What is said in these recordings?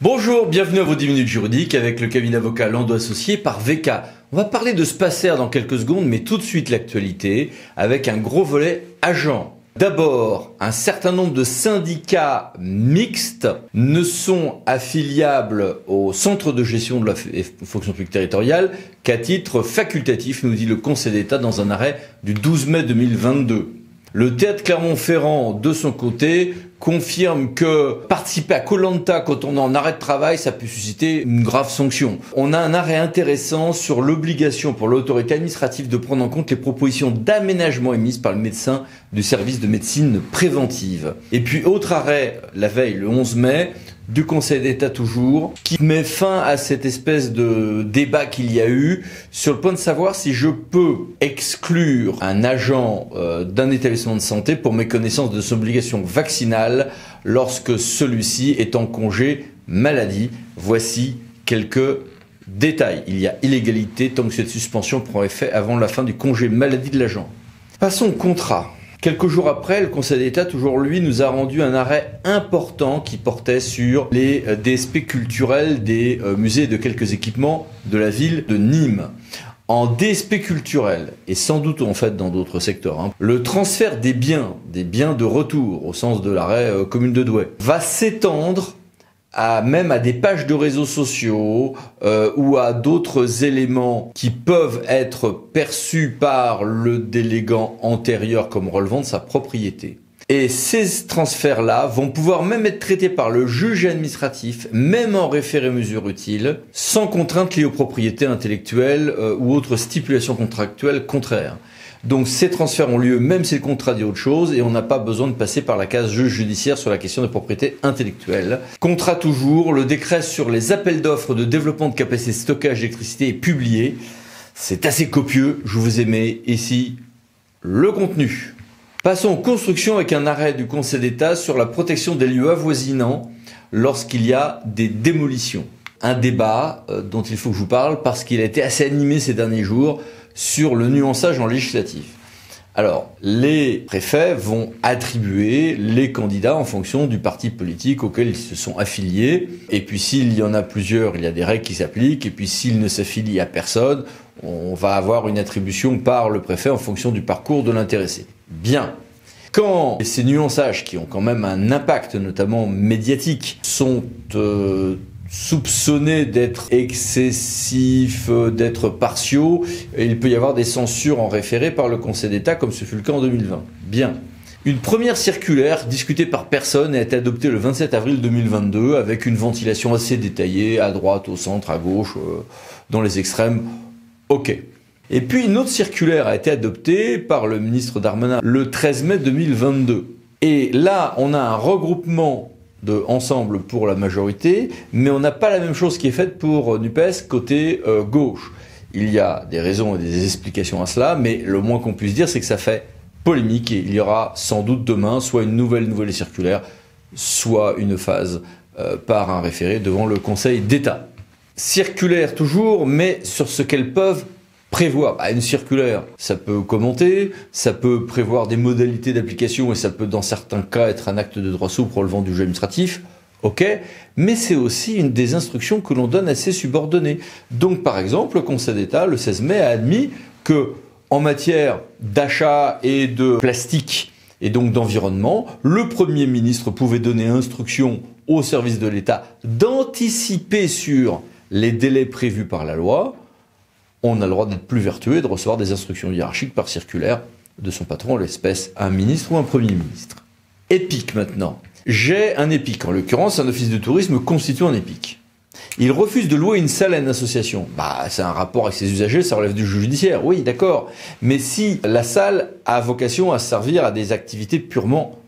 Bonjour, bienvenue à vos 10 minutes juridiques avec le cabinet d'avocats Landau Associés par VK. On va parler de Spacer dans quelques secondes, mais tout de suite l'actualité avec un gros volet agent. D'abord, un certain nombre de syndicats mixtes ne sont affiliables au centre de gestion de la fonction publique territoriale qu'à titre facultatif, nous dit le Conseil d'État dans un arrêt du 12 mai 2022. Le théâtre Clermont-Ferrand, de son côté, confirme que participer à Koh Lanta quand on est en arrêt de travail, ça peut susciter une grave sanction. On a un arrêt intéressant sur l'obligation pour l'autorité administrative de prendre en compte les propositions d'aménagement émises par le médecin du service de médecine préventive. Et puis, autre arrêt, la veille, le 11 mai, du Conseil d'État toujours, qui met fin à cette espèce de débat qu'il y a eu sur le point de savoir si je peux exclure un agent d'un établissement de santé pour méconnaissance de son obligation vaccinale lorsque celui-ci est en congé maladie. Voici quelques détails. Il y a illégalité tant que cette suspension prend effet avant la fin du congé maladie de l'agent. Passons au contrat. Quelques jours après, le Conseil d'État, toujours lui, nous a rendu un arrêt important qui portait sur les DSP culturels des musées et de quelques équipements de la ville de Nîmes. En DSP culturel, et sans doute en fait dans d'autres secteurs, le transfert des biens de retour, au sens de l'arrêt commune de Douai, va s'étendre même à des pages de réseaux sociaux ou à d'autres éléments qui peuvent être perçus par le délégant antérieur comme relevant de sa propriété. Et ces transferts-là vont pouvoir même être traités par le juge administratif, même en référé mesure utile, sans contrainte liée aux propriétés intellectuelles ou autres stipulations contractuelles contraires. Donc ces transferts ont lieu même si le contrat dit autre chose et on n'a pas besoin de passer par la case juge judiciaire sur la question de propriété intellectuelle. Contrat toujours, le décret sur les appels d'offres de développement de capacité de stockage d'électricité est publié. C'est assez copieux, je vous ai mis ici le contenu. Passons aux constructions avec un arrêt du Conseil d'État sur la protection des lieux avoisinants lorsqu'il y a des démolitions. Un débat dont il faut que je vous parle parce qu'il a été assez animé ces derniers jours sur le nuançage en législatif. Alors, les préfets vont attribuer les candidats en fonction du parti politique auquel ils se sont affiliés. Et puis, s'il y en a plusieurs, il y a des règles qui s'appliquent. Et puis, s'ils ne s'affilient à personne, on va avoir une attribution par le préfet en fonction du parcours de l'intéressé. Bien. Quand ces nuançages, qui ont quand même un impact, notamment médiatique, sont soupçonnés d'être excessifs, d'être partiaux, et il peut y avoir des censures en référé par le Conseil d'État, comme ce fut le cas en 2020. Bien. Une première circulaire discutée par personne a été adoptée le 27 avril 2022 avec une ventilation assez détaillée, à droite, au centre, à gauche, dans les extrêmes. Ok. Et puis une autre circulaire a été adoptée par le ministre Darmanin le 13 mai 2022. Et là, on a un regroupement de ensemble pour la majorité, mais on n'a pas la même chose qui est faite pour NUPES côté gauche. Il y a des raisons et des explications à cela, mais le moins qu'on puisse dire, c'est que ça fait polémique et il y aura sans doute demain soit une nouvelle circulaire, soit une phase par un référé devant le Conseil d'État. Circulaire toujours, mais sur ce qu'elles peuvent prévoir. Une circulaire, ça peut commenter, ça peut prévoir des modalités d'application et ça peut dans certains cas être un acte de droit souple relevant du juge administratif, ok, mais c'est aussi une des instructions que l'on donne à ses subordonnés. Donc par exemple, le Conseil d'État, le 16 mai, a admis que en matière d'achat et de plastique et donc d'environnement, le Premier ministre pouvait donner instruction aux services de l'État d'anticiper sur les délais prévus par la loi. On a le droit d'être plus vertueux et de recevoir des instructions hiérarchiques par circulaire de son patron, en l'espèce un ministre ou un Premier ministre. EPIC maintenant. J'ai un EPIC, en l'occurrence un office de tourisme constitué en EPIC. Il refuse de louer une salle à une association. C'est un rapport avec ses usagers, ça relève du juge judiciaire, oui, d'accord. Mais si la salle a vocation à servir à des activités purement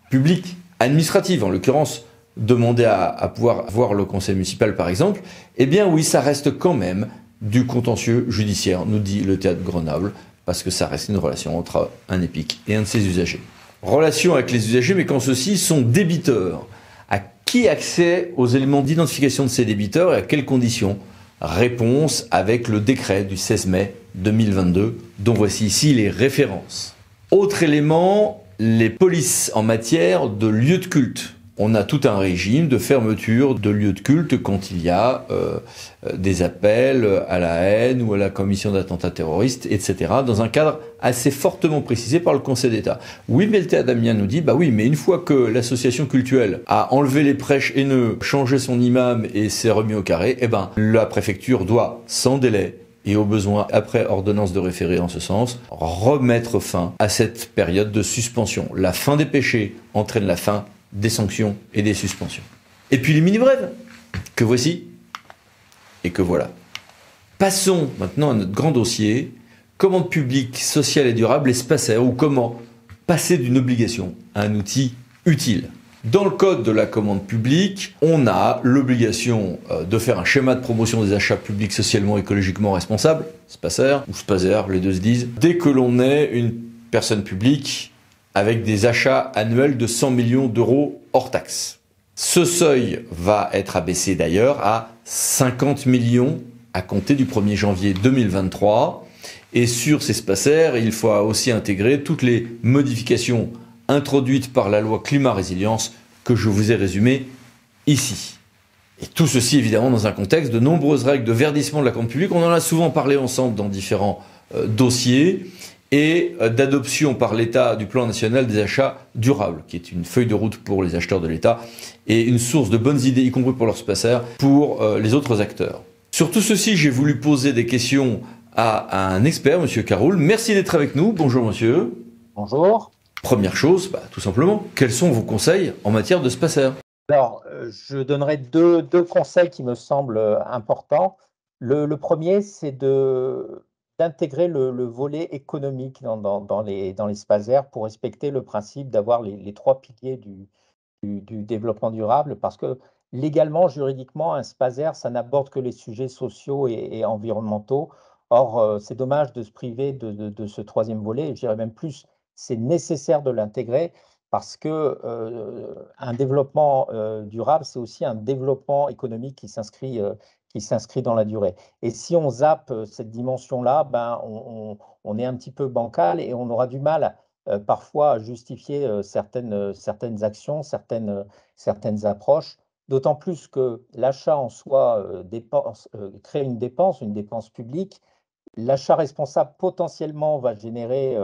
publiques, administratives, en l'occurrence, demander à pouvoir voir le conseil municipal par exemple, eh bien oui, ça reste quand même du contentieux judiciaire, nous dit le théâtre Grenoble, parce que ça reste une relation entre un EPIC et un de ses usagers. Relation avec les usagers, mais quand ceux-ci sont débiteurs. À qui accès aux éléments d'identification de ces débiteurs et à quelles conditions? Réponse avec le décret du 16 mai 2022, dont voici ici les références. Autre élément, les polices en matière de lieux de culte. on a tout un régime de fermeture de lieux de culte quand il y a des appels à la haine ou à la commission d'attentats terroristes, etc., dans un cadre assez fortement précisé par le Conseil d'État. Oui, Belté Damien nous dit, bah oui, mais une fois que l'association cultuelle a enlevé les prêches haineux, changé son imam et s'est remis au carré, eh ben, la préfecture doit, sans délai, et au besoin, après ordonnance de référé en ce sens, remettre fin à cette période de suspension. La fin des péchés entraîne la fin des sanctions et des suspensions. Et puis les mini-brèves, que voici et que voilà. Passons maintenant à notre grand dossier, commande publique, sociale et durable, et Spacer, ou comment passer d'une obligation à un outil utile. Dans le code de la commande publique, on a l'obligation de faire un schéma de promotion des achats publics socialement et écologiquement responsables, Spacer ou Spaser, les deux se disent, dès que l'on est une personne publique avec des achats annuels de 100 millions d'euros hors taxes. Ce seuil va être abaissé d'ailleurs à 50 millions à compter du 1er janvier 2023. Et sur ces Spacer, il faut aussi intégrer toutes les modifications introduites par la loi Climat Résilience que je vous ai résumées ici. Et tout ceci évidemment dans un contexte de nombreuses règles de verdissement de la commande publique. On en a souvent parlé ensemble dans différents dossiers et d'adoption par l'État du plan national des achats durables, qui est une feuille de route pour les acheteurs de l'État et une source de bonnes idées, y compris pour leurs Spacer, pour les autres acteurs. Sur tout ceci, j'ai voulu poser des questions à un expert, Monsieur Caroul. Merci d'être avec nous. Bonjour monsieur. Bonjour. Première chose, tout simplement, quels sont vos conseils en matière de Spacer? Alors, je donnerai deux conseils qui me semblent importants. Le premier, c'est d'intégrer le volet économique dans les Spacer pour respecter le principe d'avoir les trois piliers du développement durable, parce que légalement, juridiquement, un Spacer, ça n'aborde que les sujets sociaux et environnementaux. Or, c'est dommage de se priver de ce troisième volet, et je dirais même plus, c'est nécessaire de l'intégrer parce que un développement durable, c'est aussi un développement économique qui s'inscrit dans la durée. Et si on zappe cette dimension-là, ben, on est un petit peu bancal et on aura du mal parfois à justifier certaines actions, certaines approches, d'autant plus que l'achat en soi crée une dépense publique. L'achat responsable potentiellement va générer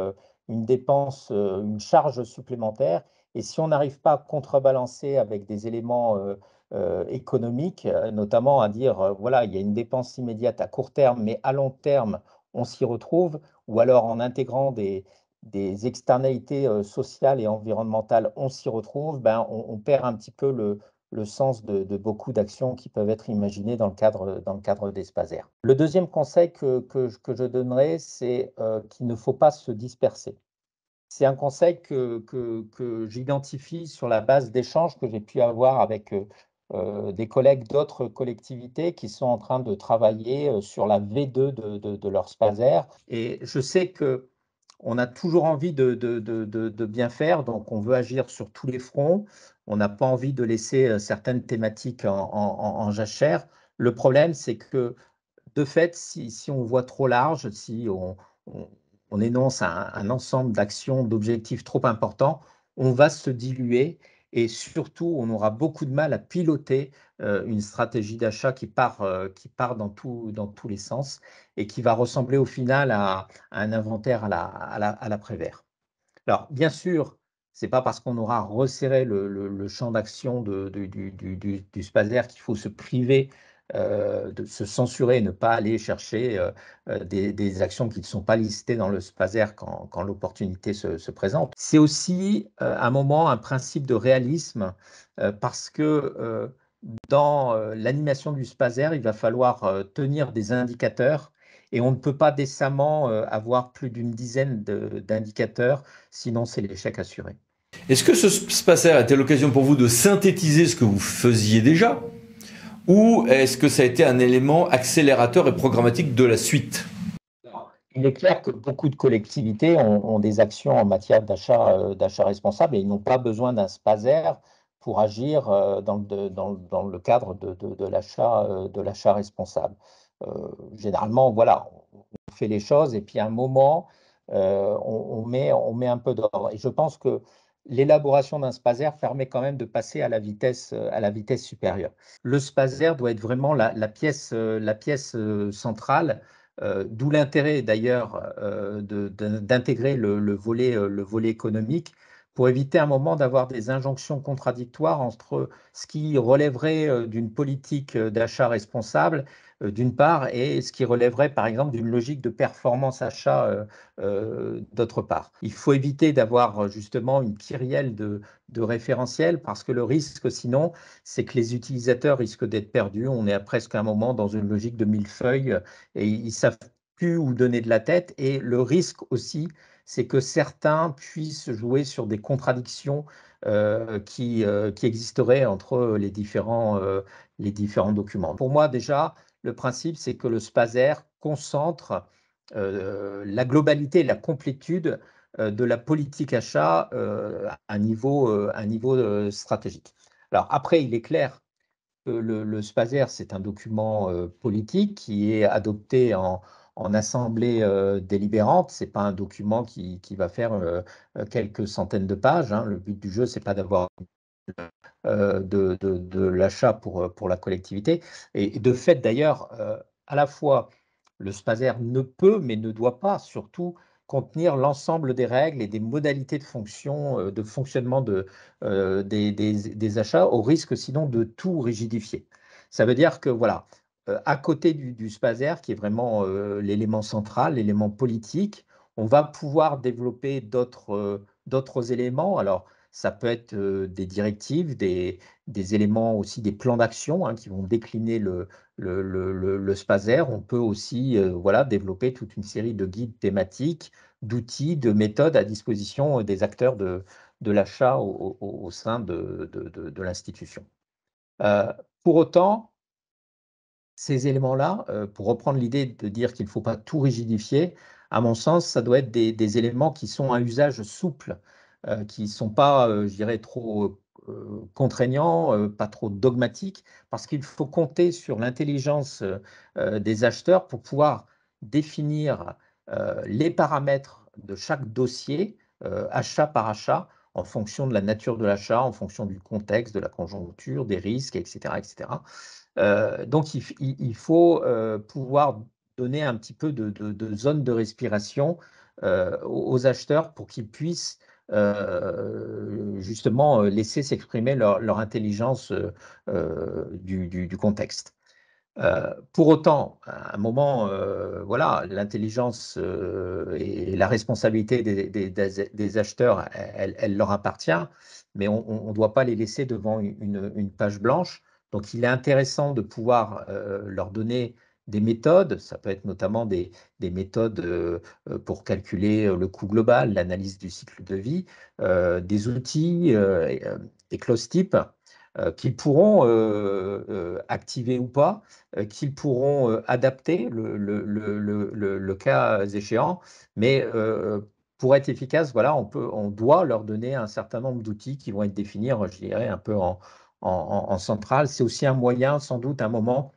une dépense, une charge supplémentaire. Et si on n'arrive pas à contrebalancer avec des éléments économiques, notamment à dire, voilà, il y a une dépense immédiate à court terme, mais à long terme, on s'y retrouve, ou alors en intégrant des externalités sociales et environnementales, on s'y retrouve, ben, on perd un petit peu le sens de beaucoup d'actions qui peuvent être imaginées dans le cadre des Spacer. Le deuxième conseil que je donnerais, c'est qu'il ne faut pas se disperser. C'est un conseil que j'identifie sur la base d'échanges que j'ai pu avoir avec des collègues d'autres collectivités qui sont en train de travailler sur la V2 de leur Spacer. Et je sais que on a toujours envie de bien faire, donc on veut agir sur tous les fronts. On n'a pas envie de laisser certaines thématiques en jachère. Le problème, c'est que de fait, si on voit trop large, si on- on énonce un ensemble d'actions, d'objectifs trop importants, on va se diluer et surtout, on aura beaucoup de mal à piloter une stratégie d'achat qui part dans tous les sens et qui va ressembler au final à un inventaire à la Prévert. Alors, bien sûr, ce n'est pas parce qu'on aura resserré le champ d'action du Spacer qu'il faut se priver de se censurer et ne pas aller chercher des actions qui ne sont pas listées dans le Spacer quand l'opportunité se présente. C'est aussi un moment, un principe de réalisme parce que dans l'animation du Spacer, il va falloir tenir des indicateurs et on ne peut pas décemment avoir plus d'une dizaine d'indicateurs, sinon c'est l'échec assuré. Est-ce que ce Spacer a été l'occasion pour vous de synthétiser ce que vous faisiez déjà? Ou est-ce que ça a été un élément accélérateur et programmatique de la suite? Il est clair que beaucoup de collectivités ont des actions en matière d'achat responsable et ils n'ont pas besoin d'un Spacer pour agir dans le cadre de l'achat responsable. Généralement, voilà, on fait les choses et puis à un moment, on met un peu d'ordre. Et je pense que l'élaboration d'un spaser permet quand même de passer à la vitesse supérieure. Le spaser doit être vraiment la pièce centrale, d'où l'intérêt d'ailleurs d'intégrer le volet économique pour éviter un moment d'avoir des injonctions contradictoires entre ce qui relèverait d'une politique d'achat responsable d'une part, et ce qui relèverait par exemple d'une logique de performance achat d'autre part. Il faut éviter d'avoir justement une kyrielle de référentiels parce que le risque sinon, c'est que les utilisateurs risquent d'être perdus. On est à presque un moment dans une logique de millefeuille et ils ne savent plus où donner de la tête. Et le risque aussi, c'est que certains puissent jouer sur des contradictions qui existeraient entre les différents documents. Pour moi, déjà, le principe, c'est que le spaser concentre la globalité et la complétude de la politique achat à un niveau stratégique. Alors après, il est clair que le spaser, c'est un document politique qui est adopté en assemblée délibérante. Ce n'est pas un document qui va faire quelques centaines de pages, hein. Le but du jeu, c'est pas d'avoir de l'achat pour la collectivité. Et de fait, d'ailleurs, à la fois, le spaser ne peut, mais ne doit pas, surtout, contenir l'ensemble des règles et des modalités de fonction, de fonctionnement des achats, au risque sinon de tout rigidifier. Ça veut dire que, voilà, à côté du spaser, qui est vraiment l'élément central, l'élément politique, on va pouvoir développer d'autres éléments. Alors, ça peut être des directives, des éléments aussi, des plans d'action hein, qui vont décliner le spaser. On peut aussi voilà, développer toute une série de guides thématiques, d'outils, de méthodes à disposition des acteurs de l'achat au sein de l'institution. Euh, pour autant, ces éléments-là, pour reprendre l'idée de dire qu'il ne faut pas tout rigidifier, à mon sens, ça doit être des éléments qui sont à usage souple, qui ne sont pas, je dirais, trop contraignants, pas trop dogmatiques, parce qu'il faut compter sur l'intelligence des acheteurs pour pouvoir définir les paramètres de chaque dossier, achat par achat, en fonction de la nature de l'achat, en fonction du contexte, de la conjoncture, des risques, etc., etc. Donc, il faut pouvoir donner un petit peu de zone de respiration aux acheteurs pour qu'ils puissent justement laisser s'exprimer leur intelligence du contexte. Pour autant, à un moment, voilà, l'intelligence et la responsabilité des acheteurs, elle leur appartient, mais on ne doit pas les laisser devant une page blanche. Donc, il est intéressant de pouvoir leur donner des méthodes. Ça peut être notamment des méthodes pour calculer le coût global, l'analyse du cycle de vie, des outils, des clause types qu'ils pourront activer ou pas, qu'ils pourront adapter le cas échéant, mais pour être efficace, voilà, on doit leur donner un certain nombre d'outils qui vont être définis, je dirais, un peu en centrale. C'est aussi un moyen, sans doute, un moment,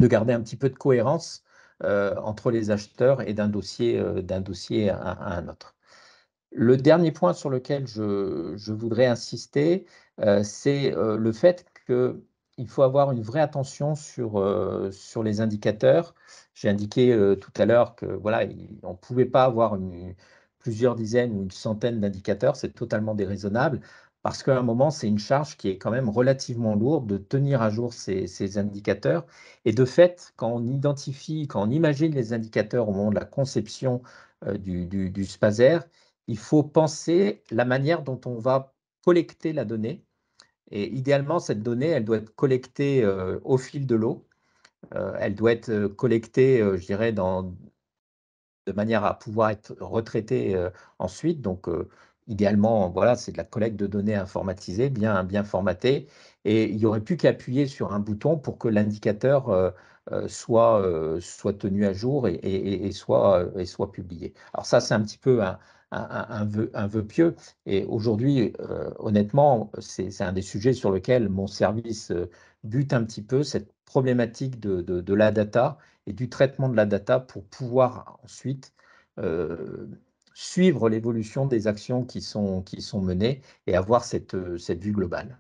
de garder un petit peu de cohérence entre les acheteurs et d'un dossier à un autre. Le dernier point sur lequel je voudrais insister, c'est le fait qu'il faut avoir une vraie attention sur les indicateurs. J'ai indiqué tout à l'heure que voilà, on ne pouvait pas avoir plusieurs dizaines ou une centaine d'indicateurs, c'est totalement déraisonnable, parce qu'à un moment, c'est une charge qui est quand même relativement lourde de tenir à jour ces indicateurs. Et de fait, quand on identifie, quand on imagine les indicateurs au moment de la conception du spaser, il faut penser la manière dont on va collecter la donnée. Et idéalement, cette donnée, elle doit être collectée au fil de l'eau. Elle doit être collectée, je dirais, de manière à pouvoir être retraitée ensuite. Donc, idéalement, voilà, c'est de la collecte de données informatisée, bien formatée. Et il n'y aurait plus qu'à appuyer sur un bouton pour que l'indicateur soit tenu à jour et soit publié. Alors ça, c'est un petit peu un vœu pieux. Et aujourd'hui, honnêtement, c'est un des sujets sur lesquels mon service bute un petit peu, cette problématique de la data et du traitement de la data pour pouvoir ensuite euh, suivre l'évolution des actions qui sont menées et avoir cette vue globale.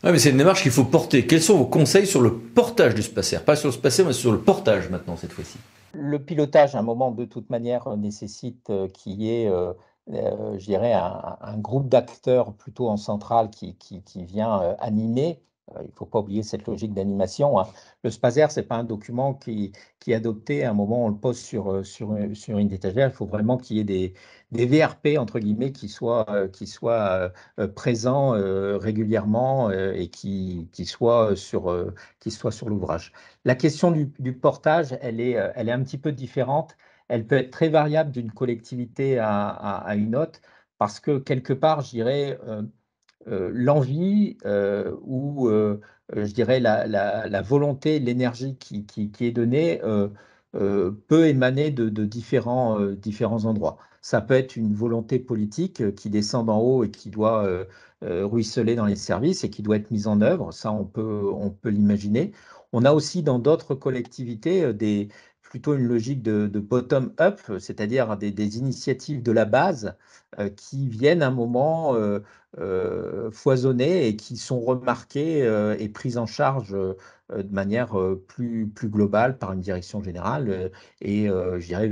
Ouais, mais c'est une démarche qu'il faut porter. Quels sont vos conseils sur le portage du Spacer? Pas sur le Spacer, mais sur le portage maintenant, cette fois-ci. Le pilotage, à un moment, de toute manière, nécessite qu'il y ait, je dirais, un groupe d'acteurs plutôt en centrale qui vient animer. Il ne faut pas oublier cette logique d'animation, hein. Le SPASER, ce n'est pas un document qui est adopté. À un moment, on le pose sur une étagère. Il faut vraiment qu'il y ait des VRP, entre guillemets, qui soient présents régulièrement et qui soient sur l'ouvrage. La question du portage, elle est un petit peu différente. Elle peut être très variable d'une collectivité à une autre parce que quelque part, je dirais, l'envie ou je dirais la volonté, l'énergie qui est donnée peut émaner de différents endroits. Ça peut être une volonté politique qui descend d'en haut et qui doit ruisseler dans les services et qui doit être mise en œuvre. Ça, on peut l'imaginer. On a aussi dans d'autres collectivités plutôt une logique de bottom-up, c'est-à-dire des initiatives de la base qui viennent à un moment foisonnées et qui sont remarquées et prises en charge de manière plus globale par une direction générale et je dirais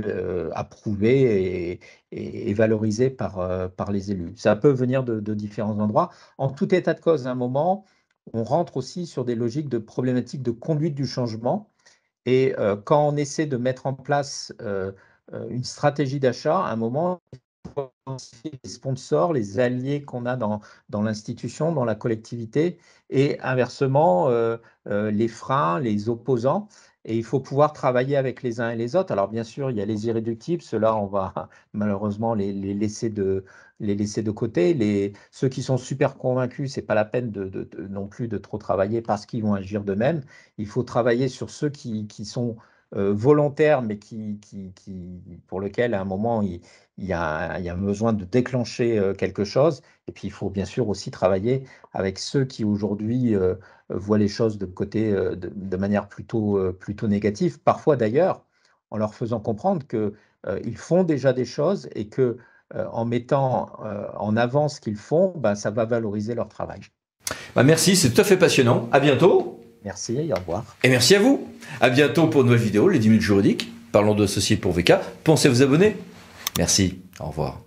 approuvée et valorisée par les élus. Ça peut venir de différents endroits. En tout état de cause, à un moment, on rentre aussi sur des logiques de problématiques de conduite du changement. Et quand on essaie de mettre en place une stratégie d'achat, à un moment, les sponsors, les alliés qu'on a dans l'institution, dans la collectivité, et inversement, les freins, les opposants. Et il faut pouvoir travailler avec les uns et les autres. Alors bien sûr, il y a les irréductibles, ceux-là, on va malheureusement les laisser de côté. Ceux qui sont super convaincus, c'est pas la peine non plus de trop travailler parce qu'ils vont agir d'eux-mêmes. Il faut travailler sur ceux qui sont volontaires, mais pour lesquels, à un moment, il y a besoin de déclencher quelque chose. Et puis, il faut bien sûr aussi travailler avec ceux qui aujourd'hui voient les choses de côté de manière plutôt négative. Parfois d'ailleurs, en leur faisant comprendre qu'ils font déjà des choses et que en mettant en avant ce qu'ils font, ben, ça va valoriser leur travail. Bah merci, c'est tout à fait passionnant. À bientôt. Merci, au revoir. Et merci à vous. À bientôt pour une nouvelle vidéo, les 10 minutes juridiques. Parlons d'associés pour VK. Pensez à vous abonner. Merci. Au revoir.